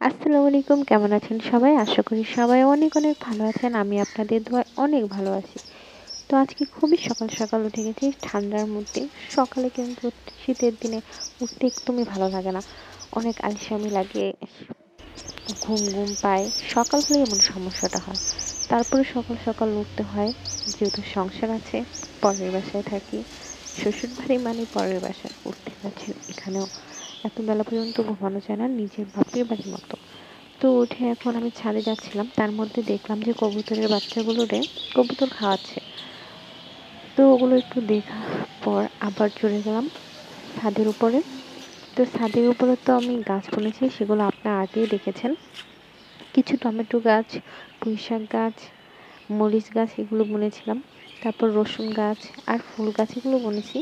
আসসালামু আলাইকুম। কেমন আছেন সবাই? আশা করি সবাই অনেক, অনেক ভালো আছেন। আমি আপনাদের দোয়ায় অনেক ভালো আছি। তো আজকে খুবই সকাল, সকাল উঠে গেছি ঠান্ডার মধ্যে। সকালে কিন্তু শীতের দিনে উঠতে একদমই ভালো লাগে না। অনেক আলসেমি লাগে, ঘুম, ঘুম পায়। সকাল হলেই এমন সমস্যাটা হয়। তারপরে সকাল, সকাল উঠতে হয়। যেহেতু সংসার আছে, পরের বাসায় থাকি। শ্বশুরবাড়ি মানে পরের বাসা। বুঝতেই পারছেন এখানেও এত বেলা পর্যন্ত ঘুমানো যায় না, নিজের বাপের বাড়ির মতো। তো উঠে এখন আমি ছাদে যাচ্ছিলাম, তার মধ্যে দেখলাম যে কবুতরের বাচ্চাগুলোরে কবুতর খাওয়াচ্ছে। তো ওগুলো একটু দেখার পর আবার চলে গেলাম ছাদের উপরে। তো ছাদের উপরে তো আমি গাছ বুনেছি, সেগুলো আপনারা আগেই দেখেছেন। কিছু টমেটো গাছ, পুঁইশাক গাছ, মরিচ গাছ এগুলো বুনেছিলাম। তারপর রসুন গাছ আর ফুল গাছ এগুলো বুনেছি।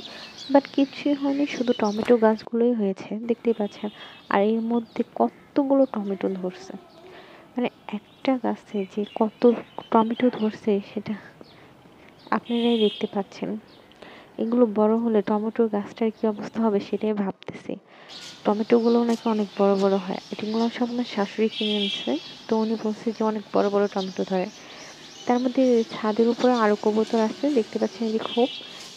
বাট কিছুই হয়নি, শুধু টমেটো গাছগুলোই হয়েছে, দেখতেই পাচ্ছেন। আর এর মধ্যে কতগুলো টমেটো ধরছে, মানে একটা গাছে যে কত টমেটো ধরছে সেটা আপনারাই দেখতে পাচ্ছেন। এগুলো বড় হলে টমেটোর গাছটার কি অবস্থা হবে সেটাই ভাবতেছি। টমেটোগুলো নাকি অনেক বড় বড় হয়, এগুলো সব আমার শাশুড়ি কিনে এনেছে। তো উনি বলছে যে অনেক বড় বড় টমেটো ধরে। তার মধ্যে ছাদের উপরে আরো কবুতর আছে, দেখতে পাচ্ছেন এই যে খোপ,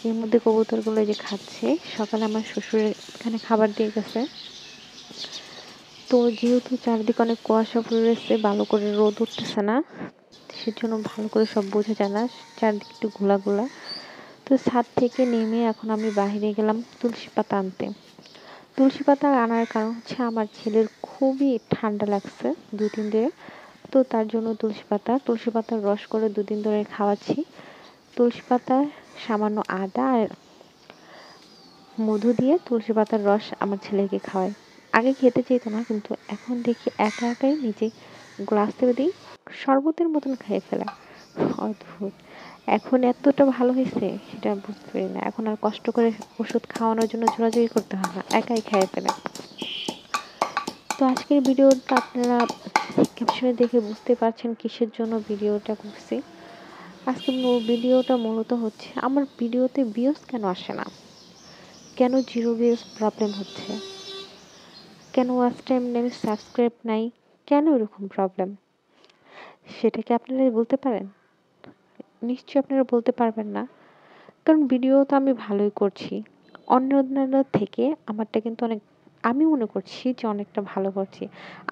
এর মধ্যে কবুতরগুলো এই যে খাচ্ছে। সকালে আমার শ্বশুরের এখানে খাবার দিয়ে গেছে। তো যেহেতু চারদিকে অনেক কুয়াশা পড়ে রয়েছে, ভালো করে রোদ উঠতেছে না, সেজন্য ভালো করে সব বোঝা যায় না, চারদিকে একটু ঘোলা ঘোলা। তো ছাদ থেকে নেমে এখন আমি বাইরে গেলাম তুলসী পাতা আনতে। তুলসী পাতা আনার কারণ হচ্ছে আমার ছেলের খুবই ঠান্ডা লাগছে 2 দিন ধরে। তো তার জন্য তুলসী পাতার রস করে 2 দিন ধরে খাওয়াচ্ছি। তুলসী পাতা, সামান্য আদা আর মধু দিয়ে তুলসী পাতার রস আমার ছেলেকে খাওয়াই। আগে খেতে চেত না, কিন্তু এখন দেখি একা একাই নিজে গ্লাস থেকে দিই, শরবতের মতন খেয়ে ফেলা। অদ্ভুত। এখন এতটা ভালো হয়েছে সেটা বুঝতে পারি না। এখন আর কষ্ট করে ওষুধ খাওয়ানোর জন্য জোরাজুরি করতে হয় না, একাই খেয়ে ফেলে। তো আজকের ভিডিওটা আপনারা ক্যাপশনে দেখে বুঝতে পারছেন কিসের জন্য ভিডিওটা করছি। আজকে ভিডিওটা মূলত হচ্ছে আমার ভিডিওতে ভিউজ কেন আসে না, কেন জিরো ভিউজ প্রবলেম হচ্ছে, কেন ওয়াচ টাইম নেই, সাবস্ক্রাইব নাই, কেন এরকম প্রবলেম, সেটা কি আপনারা বলতে পারেন? নিশ্চয়ই আপনারা বলতে পারবেন না, কারণ ভিডিও তো আমি ভালোই করছি। অন্যান্যদের থেকে আমারটা কিন্তু অনেক, আমি মনে করছি যে অনেকটা ভালো করছি।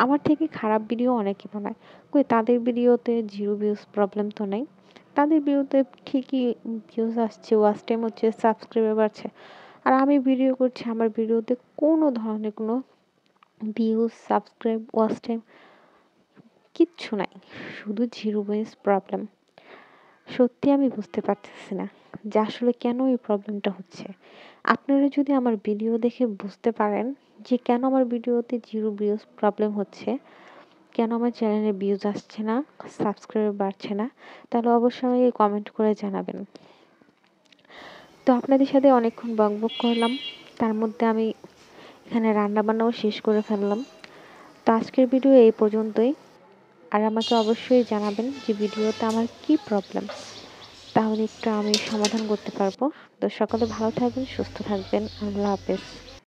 আমার থেকে খারাপ ভিডিও অনেকে বানায়। কই তাদের ভিডিওতে জিরো ভিউজ প্রবলেম তো নেই। তাদের ভিডিওতে ঠিকই ভিউজ আসছে, ওয়াচ টাইম হচ্ছে, সাবস্ক্রাইবার বাড়ছে। আর আমি ভিডিও করছি, আমার ভিডিওতে কোনো ধরনের কোনো ভিউজ, সাবস্ক্রাইব, ওয়াচ টাইম কিচ্ছু নাই। শুধু জিরো ভিউজ প্রবলেম। সত্যি আমি বুঝতে পারতেছি না যে আসলে কেন এই প্রবলেমটা হচ্ছে। আপনারা যদি আমার ভিডিও দেখে বুঝতে পারেন যে কেন আমার ভিডিওতে জিরো ভিউজ প্রবলেম হচ্ছে, কেন আমার চ্যানেলে ভিউজ আসছে না, সাবস্ক্রাইবার বাড়ছে না, তাহলে অবশ্যই আমাকে কমেন্ট করে জানাবেন। তো আপনাদের সাথে অনেকক্ষণ বকবক করলাম, তার মধ্যে আমি এখানে রান্না বান্নাও শেষ করে ফেললাম। তো আজকের ভিডিও এই পর্যন্তই। আর আমাকে অবশ্যই জানাবেন যে ভিডিওতে আমার কি প্রবলেম, তাহলে একটু আমি সমাধান করতে পারবো। তো সকলে ভালো থাকবেন, সুস্থ থাকবেন। আল্লাহ হাফেজ।